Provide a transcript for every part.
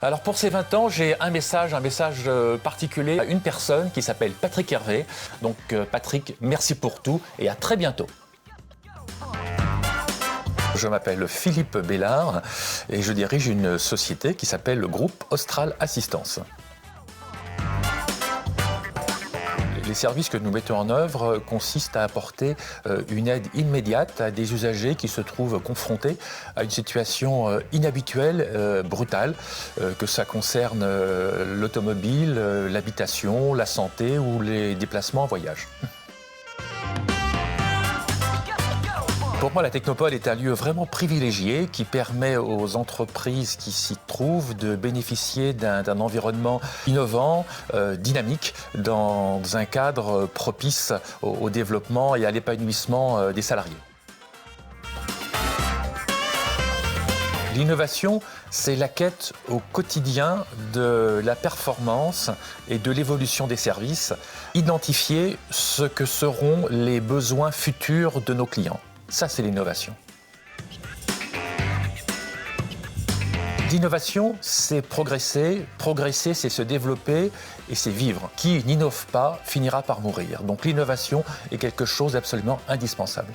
Alors pour ces 20 ans, j'ai un message particulier à une personne qui s'appelle Patrick Hervé. Donc Patrick, merci pour tout et à très bientôt. Je m'appelle Philippe Bellard et je dirige une société qui s'appelle le groupe Austral Assistance. Les services que nous mettons en œuvre consistent à apporter une aide immédiate à des usagers qui se trouvent confrontés à une situation inhabituelle, brutale, que ça concerne l'automobile, l'habitation, la santé ou les déplacements en voyage. Pour moi, la Technopole est un lieu vraiment privilégié qui permet aux entreprises qui s'y trouvent de bénéficier d'un environnement innovant, dynamique, dans un cadre propice au développement et à l'épanouissement des salariés. L'innovation, c'est la quête au quotidien de la performance et de l'évolution des services, identifier ce que seront les besoins futurs de nos clients. Ça, c'est l'innovation. L'innovation, c'est progresser. Progresser, c'est se développer et c'est vivre. Qui n'innove pas finira par mourir. Donc l'innovation est quelque chose d'absolument indispensable.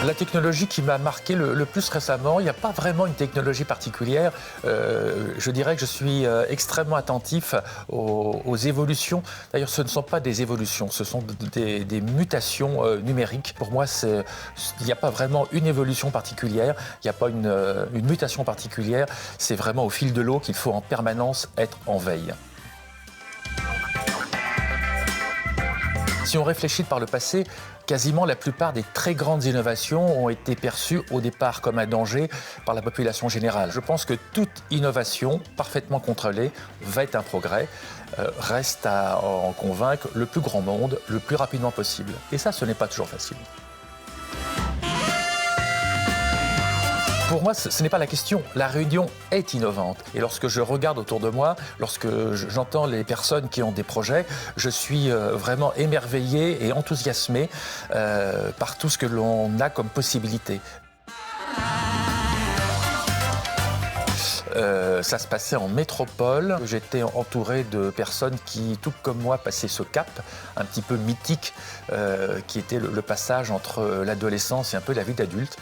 La technologie qui m'a marqué le plus récemment, il n'y a pas vraiment une technologie particulière. Je dirais que je suis extrêmement attentif aux évolutions. D'ailleurs, ce ne sont pas des évolutions, ce sont des mutations numériques. Pour moi, il n'y a pas vraiment une évolution particulière, il n'y a pas une mutation particulière. C'est vraiment au fil de l'eau qu'il faut en permanence être en veille. Si on réfléchit par le passé, quasiment la plupart des très grandes innovations ont été perçues au départ comme un danger par la population générale. Je pense que toute innovation parfaitement contrôlée va être un progrès. Reste à en convaincre le plus grand monde le plus rapidement possible. Et ça, ce n'est pas toujours facile. Pour moi, ce n'est pas la question. La réunion est innovante. Et lorsque je regarde autour de moi, lorsque j'entends les personnes qui ont des projets, je suis vraiment émerveillé et enthousiasmé par tout ce que l'on a comme possibilité. Ça se passait en métropole. J'étais entouré de personnes qui, tout comme moi, passaient ce cap un petit peu mythique qui était le passage entre l'adolescence et un peu la vie d'adulte.